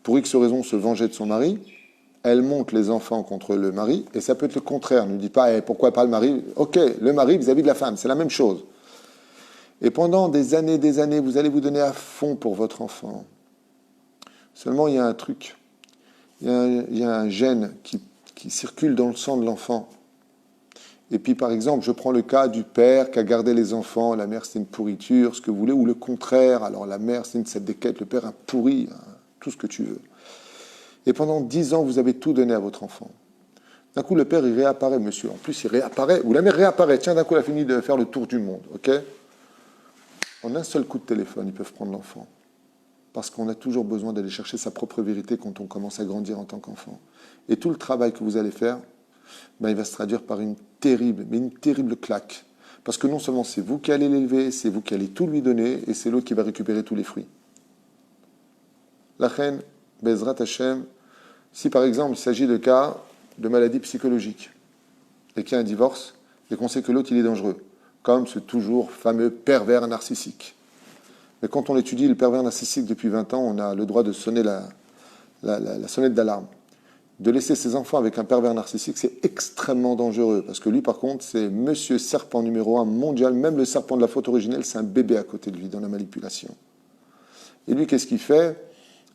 pour X raison, se venger de son mari. Elle monte les enfants contre le mari, et ça peut être le contraire. Ne dit pas pourquoi pas le mari. Ok, le mari vis-à-vis de la femme, c'est la même chose. Et pendant des années, vous allez vous donner à fond pour votre enfant. Seulement, il y a un truc. Il y a un gène qui circule dans le sang de l'enfant. Et puis, par exemple, je prends le cas du père qui a gardé les enfants, la mère c'est une pourriture, ce que vous voulez, ou le contraire. Alors la mère c'est une déquête, le père un pourri, tout ce que tu veux. Et pendant 10 ans, vous avez tout donné à votre enfant. D'un coup, le père, il réapparaît, monsieur. En plus, il réapparaît, ou la mère réapparaît. Tiens, d'un coup, elle a fini de faire le tour du monde, ok? En un seul coup de téléphone, ils peuvent prendre l'enfant. Parce qu'on a toujours besoin d'aller chercher sa propre vérité quand on commence à grandir en tant qu'enfant. Et tout le travail que vous allez faire, ben, il va se traduire par une terrible claque. Parce que non seulement c'est vous qui allez l'élever, c'est vous qui allez tout lui donner, et c'est l'autre qui va récupérer tous les fruits. La reine, Bezrat Hashem, si par exemple il s'agit de cas de maladie psychologique, et qu'il y a un divorce, et qu'on sait que l'autre il est dangereux, comme ce toujours fameux pervers narcissique. Mais quand on étudie le pervers narcissique depuis 20 ans, on a le droit de sonner la sonnette d'alarme. De laisser ses enfants avec un pervers narcissique, c'est extrêmement dangereux. Parce que lui, par contre, c'est monsieur serpent numéro 1 mondial. Même le serpent de la faute originelle, c'est un bébé à côté de lui dans la manipulation. Et lui, qu'est-ce qu'il fait?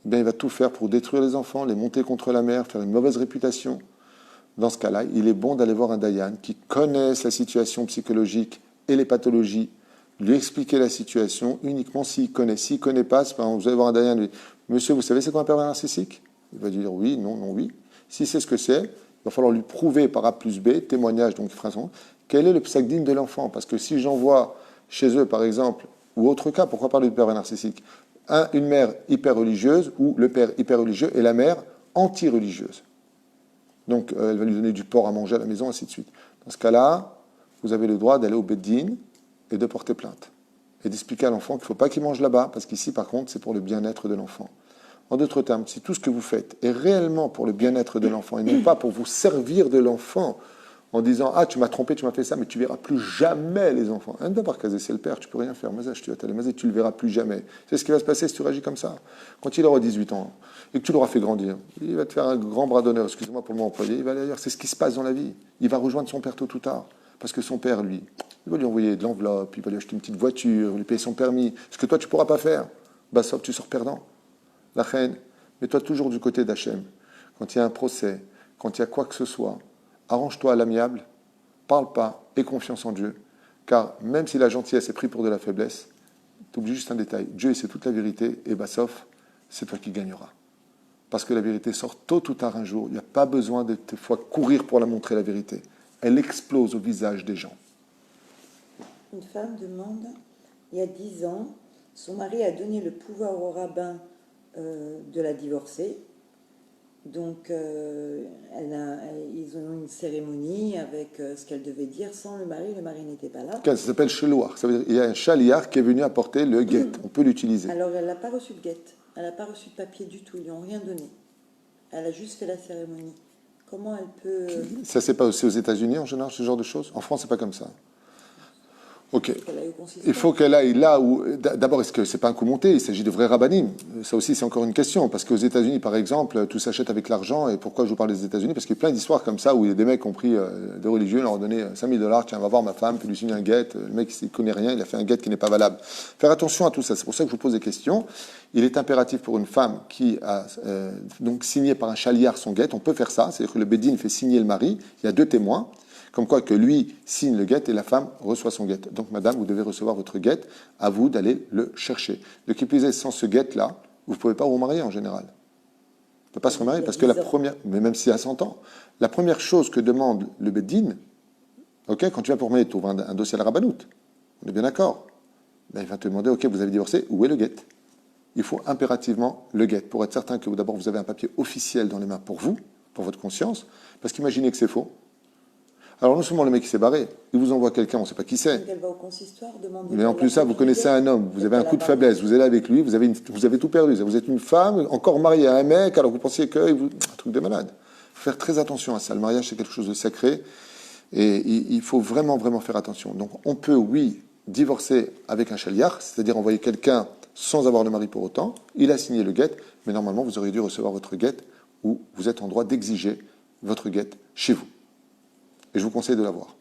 Bien, il va tout faire pour détruire les enfants, les monter contre la mère, faire une mauvaise réputation. Dans ce cas-là, il est bon d'aller voir un dayan qui connaisse la situation psychologique et les pathologies, lui expliquer la situation uniquement s'il connaît. S'il ne connaît pas, par exemple, vous allez voir un dayan, lui, monsieur, vous savez c'est quoi un pervers narcissique? Il va dire oui, non, non, oui. Si c'est ce que c'est, il va falloir lui prouver par A plus B, témoignage, donc phrase, quel est le psagdine de l'enfant. Parce que si j'envoie chez eux, par exemple, ou autre cas, pourquoi parler de pervers narcissique? Une mère hyper religieuse ou le père hyper religieux et la mère anti-religieuse. Donc, elle va lui donner du porc à manger à la maison, ainsi de suite. Dans ce cas-là, vous avez le droit d'aller au Beddin et de porter plainte. Et d'expliquer à l'enfant qu'il ne faut pas qu'il mange là-bas, parce qu'ici, par contre, c'est pour le bien-être de l'enfant. En d'autres termes, si tout ce que vous faites est réellement pour le bien-être de l'enfant et non pas pour vous servir de l'enfant en disant « Ah, tu m'as trompé, tu m'as fait ça, mais tu ne verras plus jamais les enfants. » D'abord, c'est le père, tu ne peux rien faire. Tu ne le verras plus jamais. C'est ce qui va se passer si tu réagis comme ça. Quand il aura 18 ans et que tu l'auras fait grandir, il va te faire un grand bras d'honneur, excusez-moi pour le mot employé, il va aller ailleurs. C'est ce qui se passe dans la vie. Il va rejoindre son père tôt ou tard. Parce que son père, lui, il va lui envoyer de l'enveloppe, il va lui acheter une petite voiture, il va lui payer son permis. Ce que toi, tu ne pourras pas faire. Bah, sauf que tu sors perdant. La reine, mets-toi toujours du côté d'Hachem. Quand il y a un procès, quand il y a quoi que ce soit, arrange-toi à l'amiable, parle pas, aie confiance en Dieu, car même si la gentillesse est prise pour de la faiblesse, tu oublies juste un détail. Dieu, c'est toute la vérité, et sauf, c'est toi qui gagneras. Parce que la vérité sort tôt ou tard un jour. Il n'y a pas besoin de des fois courir pour la montrer, la vérité. Elle explose au visage des gens. Une femme demande, il y a 10 ans, son mari a donné le pouvoir au rabbin de la divorcer. Donc, ils ont une cérémonie avec ce qu'elle devait dire sans le mari n'était pas là. Ça s'appelle shelouach. Ça veut dire qu'il y a un chaliar qui est venu apporter le guet. On peut l'utiliser. Alors, elle n'a pas reçu de guet. Elle n'a pas reçu de papier du tout. Ils lui ont rien donné. Elle a juste fait la cérémonie. Comment elle peut... Ça, c'est pas aussi aux États-Unis en général, ce genre de choses? En France, c'est pas comme ça. Ok. Il faut qu'elle aille là où... D'abord, est-ce que c'est pas un coup monté? Il s'agit de vrais rabbinim. Ça aussi, c'est encore une question. Parce qu'aux États-Unis, par exemple, tout s'achète avec l'argent. Et pourquoi je vous parle des États-Unis? Parce qu'il y a plein d'histoires comme ça où il y a des mecs qui ont pris des religieux, leur ont donné $5,000. Tiens, va voir ma femme, puis lui signer un guet. Le mec, il ne connaît rien, il a fait un guet qui n'est pas valable. Faire attention à tout ça. C'est pour ça que je vous pose des questions. Il est impératif pour une femme qui a donc signé par un chaliar son guet. On peut faire ça. C'est-à-dire que le Bédine fait signer le mari. Il y a 2 témoins. Comme quoi que lui signe le guet et la femme reçoit son guet. Donc, madame, vous devez recevoir votre guet, à vous d'aller le chercher. De qui plus est, sans ce guet-là, vous ne pouvez pas vous marier en général. Vous ne pouvez pas se remarier parce que la première, mais même si à 100 ans, la première chose que demande le Beddin, ok, quand tu vas pour marier, tu ouvres un dossier à la Rabbanout, on est bien d'accord. Ben, il va te demander, ok, vous avez divorcé, où est le guet? Il faut impérativement le guet pour être certain que d'abord vous avez un papier officiel dans les mains pour vous, pour votre conscience, parce qu'imaginez que c'est faux. Alors non seulement le mec s'est barré, il vous envoie quelqu'un, on ne sait pas qui c'est. Donc elle va au consistoire demander... Mais en plus ça, vous connaissez un homme, vous avez un coup de faiblesse, vous êtes là avec lui, vous avez tout perdu. Vous êtes une femme, encore mariée à un mec, alors vous pensiez que... Un truc de malade. Il faut faire très attention à ça. Le mariage, c'est quelque chose de sacré. Et il faut vraiment, vraiment faire attention. Donc on peut, oui, divorcer avec un chaliar, c'est-à-dire envoyer quelqu'un sans avoir de mari pour autant. Il a signé le guet, mais normalement, vous auriez dû recevoir votre guet ou vous êtes en droit d'exiger votre guet chez vous. Et je vous conseille de l'avoir.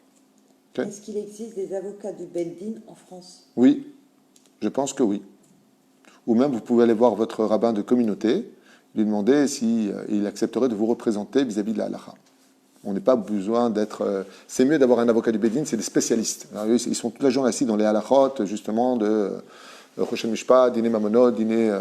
Okay. Est-ce qu'il existe des avocats du Beddin en France? Oui, je pense que oui. Ou même, vous pouvez aller voir votre rabbin de communauté, lui demander s'il accepterait de vous représenter vis-à-vis de la halakha. On n'est pas besoin d'être... c'est mieux d'avoir un avocat du Beddin, c'est des spécialistes. Alors, ils sont toute la journée assis dans les halakhot, justement, Choshen Mishpat, Dine Mamonot, Dine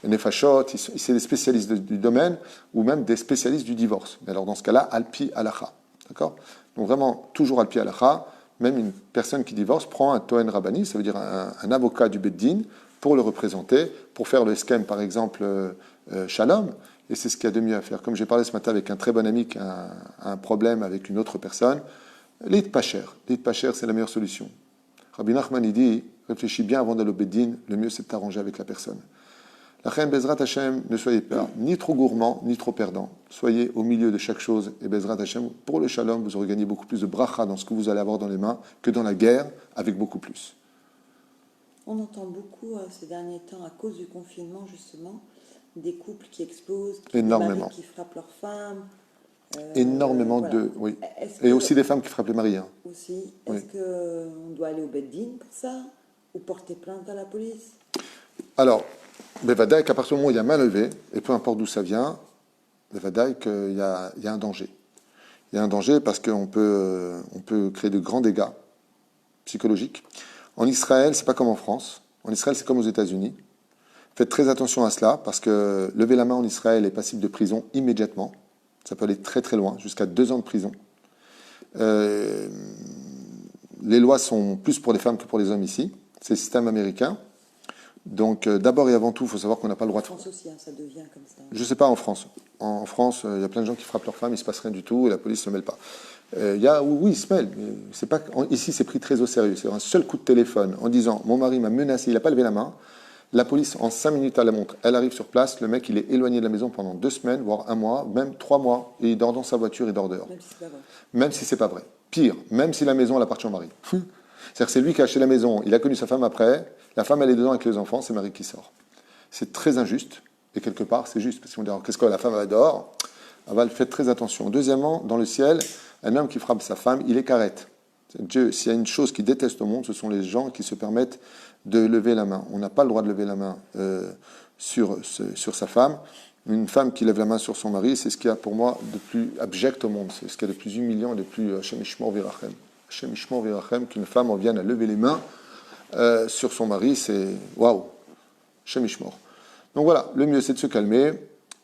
Nefashot, c'est des spécialistes du domaine, ou même des spécialistes du divorce. Mais alors dans ce cas-là, Alpi Halacha. D'accord? Donc vraiment, toujours Alpi Halacha, même une personne qui divorce prend un Tohen Rabbani, ça veut dire un avocat du Beddin, pour le représenter, pour faire le schème, par exemple, Shalom, et c'est ce qu'il y a de mieux à faire. Comme j'ai parlé ce matin avec un très bon ami qui a un problème avec une autre personne, l'id pas cher, c'est la meilleure solution. Rabbi Nachman, il dit, réfléchis bien avant d'aller au Beddin, le mieux c'est de t'arranger avec la personne. La Chem Bezrat Hashem, ne soyez pas ni trop gourmand, ni trop perdant. Soyez au milieu de chaque chose, et Bezrat Hashem, pour le Shalom, vous aurez gagné beaucoup plus de bracha dans ce que vous allez avoir dans les mains que dans la guerre, avec beaucoup plus. On entend beaucoup ces derniers temps, à cause du confinement justement, des couples qui explosent, des maris qui frappent leurs femmes. Énormément voilà. oui. Et aussi des femmes qui frappent les maris. Hein. Aussi. Est-ce qu'on doit aller au Beddin pour ça ou porter plainte à la police? Alors, Bevadaï, qu'à partir du moment où il y a main levée, et peu importe d'où ça vient, Bevadaï, qu'il y a un danger. Il y a un danger parce qu'on peut créer de grands dégâts psychologiques. En Israël, c'est pas comme en France. En Israël, c'est comme aux États-Unis. Faites très attention à cela, parce que lever la main en Israël est passible de prison immédiatement. Ça peut aller très très loin, jusqu'à 2 ans de prison. Les lois sont plus pour les femmes que pour les hommes ici. C'est le système américain. Donc d'abord et avant tout, il faut savoir qu'on n'a pas le droit de... En France aussi, hein, ça devient comme ça. Je ne sais pas en France. En France, il y a plein de gens qui frappent leurs femmes, il ne se passe rien du tout, et la police ne se mêle pas. Oui, il se mêle, mais c'est pas, ici c'est pris très au sérieux. C'est un seul coup de téléphone en disant « mon mari m'a menacé, il n'a pas levé la main ». La police, en 5 minutes à la montre, elle arrive sur place, le mec il est éloigné de la maison pendant 2 semaines, voire 1 mois, même 3 mois, et il dort dans sa voiture, il dort dehors. Même si c'est pas vrai. Même si c'est pas vrai. Pire, même si la maison elle appartient au mari. C'est-à-dire que c'est lui qui a acheté la maison, il a connu sa femme après, la femme elle est dedans avec les enfants, c'est le mari qui sort. C'est très injuste, et quelque part c'est juste, parce qu'on dit qu'est-ce que la femme elle dehors, faites très attention. Deuxièmement, dans le ciel, un homme qui frappe sa femme, il est carette. Dieu, s'il y a une chose qu'il déteste au monde, ce sont les gens qui se permettent de lever la main. On n'a pas le droit de lever la main sur sa femme. Une femme qui lève la main sur son mari, c'est ce qu'il y a pour moi de plus abject au monde. C'est ce qu'il y a de plus humiliant et de plus Hashem Ishmor Virachem. Hashem Ishmor Virachem, qu'une femme en vienne à lever les mains sur son mari, c'est waouh, Hashem Ishmor. Donc voilà, le mieux c'est de se calmer.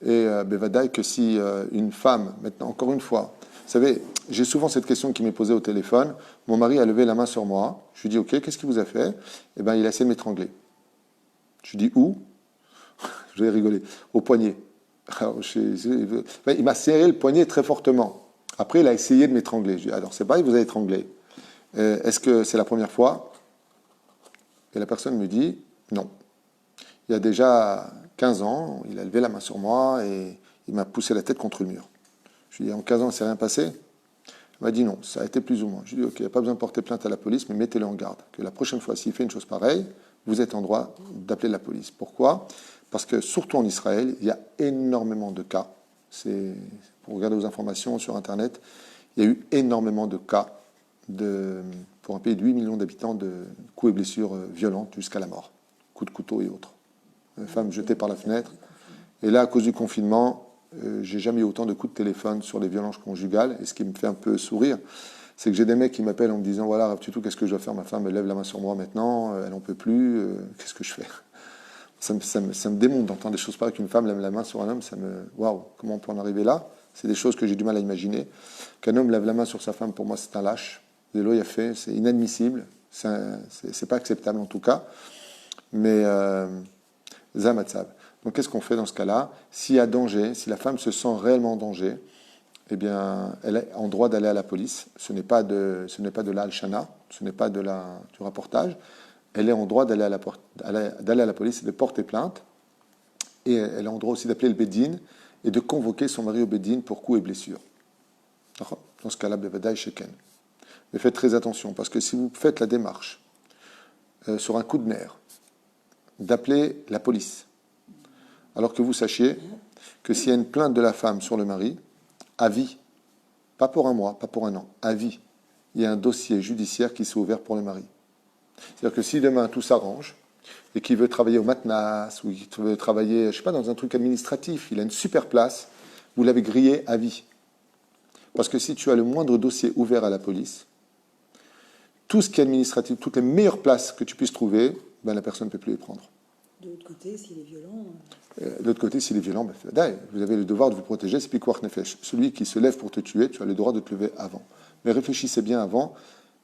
Et Bevadaï que si une femme, maintenant encore une fois, vous savez, j'ai souvent cette question qui m'est posée au téléphone. Mon mari a levé la main sur moi. Je lui dis, OK, qu'est-ce qu'il vous a fait? Eh bien, il a essayé de m'étrangler. Je lui dis, où? Je vais rigoler. Au poignet. Alors, il m'a serré le poignet très fortement. Après, il a essayé de m'étrangler. Je lui dis, alors, c'est pas, il vous a étranglé. Est-ce que c'est la première fois? Et la personne me dit, non. Il y a déjà 15 ans, il a levé la main sur moi et il m'a poussé la tête contre le mur. Je lui ai dit, en 15 ans, il ne s'est rien passé? Il m'a dit non, ça a été plus ou moins. Je lui ai dit, OK, il n'y a pas besoin de porter plainte à la police, mais mettez-le en garde. Que la prochaine fois, s'il fait une chose pareille, vous êtes en droit d'appeler la police. Pourquoi? Parce que, surtout en Israël, il y a énormément de cas. Pour regarder vos informations sur Internet, il y a eu énormément de cas pour un pays de 8 millions d'habitants de coups et blessures violentes jusqu'à la mort. Coups de couteau et autres. Femmes jetées par la fenêtre. Et là, à cause du confinement, j'ai jamais eu autant de coups de téléphone sur les violences conjugales. Et ce qui me fait un peu sourire, c'est que j'ai des mecs qui m'appellent en me disant, voilà, Rav Tutu, qu'est-ce que je dois faire? Ma femme, elle lève la main sur moi maintenant, elle n'en peut plus, qu'est-ce que je fais? Ça me démonte d'entendre des choses pareilles, qu'une femme lève la main sur un homme, waouh, comment on peut en arriver là? C'est des choses que j'ai du mal à imaginer. Qu'un homme lève la main sur sa femme, pour moi, c'est un lâche. Il a fait, c'est inadmissible, c'est pas acceptable en tout cas. Mais Zamatzab. Donc qu'est-ce qu'on fait dans ce cas-là? S'il y a danger, si la femme se sent réellement en danger, eh bien, elle est en droit d'aller à la police. Ce n'est pas de l'al-shana, ce n'est pas du rapportage. Elle est en droit d'aller à la police et de porter plainte. Et elle est en droit aussi d'appeler le Beddin et de convoquer son mari au Beddin pour coups et blessures. Dans ce cas-là, Bevadaï Sheken. Mais faites très attention, parce que si vous faites la démarche sur un coup de nerf, d'appeler la police, alors que vous sachiez que s'il y a une plainte de la femme sur le mari, à vie, pas pour 1 mois, pas pour 1 an, à vie, il y a un dossier judiciaire qui s'est ouvert pour le mari. C'est-à-dire que si demain tout s'arrange, et qu'il veut travailler au Matnas, ou qu'il veut travailler, je sais pas, dans un truc administratif, il a une super place, vous l'avez grillé à vie. Parce que si tu as le moindre dossier ouvert à la police, tout ce qui est administratif, toutes les meilleures places que tu puisses trouver, ben la personne ne peut plus les prendre. De l'autre côté, s'il est violent... De l'autre côté, s'il est violent, ben, vous avez le devoir de vous protéger, c'est pikuach nefesh. Celui qui se lève pour te tuer, tu as le droit de te lever avant. Mais réfléchissez bien avant,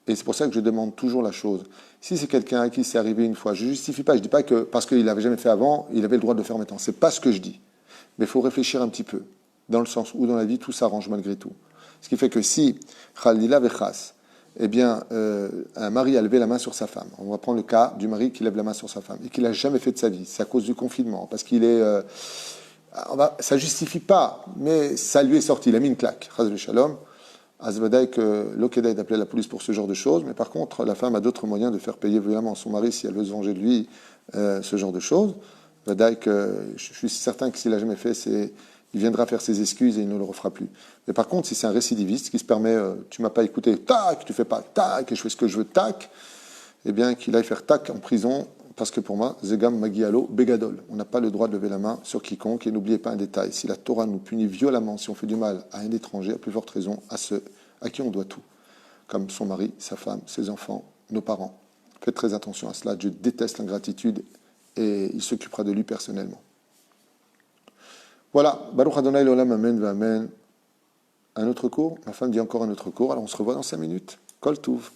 et c'est pour ça que je demande toujours la chose. Si c'est quelqu'un à qui c'est arrivé une fois, je ne justifie pas, je ne dis pas que parce qu'il n'avait jamais fait avant, il avait le droit de le faire maintenant. Ce n'est pas ce que je dis. Mais il faut réfléchir un petit peu, dans le sens où dans la vie, tout s'arrange malgré tout. Ce qui fait que si, Khalila vechas, eh bien, un mari a levé la main sur sa femme. On va prendre le cas du mari qui lève la main sur sa femme et qui l'a jamais fait de sa vie. C'est à cause du confinement, parce qu'il est... ça justifie pas, mais ça lui est sorti. Il a mis une claque. Chaz shalom. Azvadaï que l'okedaï d'appeler la police pour ce genre de choses, mais par contre, la femme a d'autres moyens de faire payer violemment son mari si elle veut se venger de lui, ce genre de choses. Vadaï que je suis certain que s'il n'a jamais fait, il viendra faire ses excuses et il ne le refera plus. Mais par contre, si c'est un récidiviste qui se permet, tu m'as pas écouté, tac, tu fais pas tac, et je fais ce que je veux, tac, eh bien qu'il aille faire tac en prison, parce que pour moi, Zegam Magialo Begadol. On n'a pas le droit de lever la main sur quiconque, et n'oubliez pas un détail, si la Torah nous punit violemment, si on fait du mal à un étranger, à plus forte raison à ceux à qui on doit tout, comme son mari, sa femme, ses enfants, nos parents. Faites très attention à cela, Dieu déteste l'ingratitude, et il s'occupera de lui personnellement. Voilà, Baruch Adonai l'olam, amen, amen. Un autre cours, ma femme dit encore un autre cours, alors on se revoit dans 5 minutes. Kol Touv.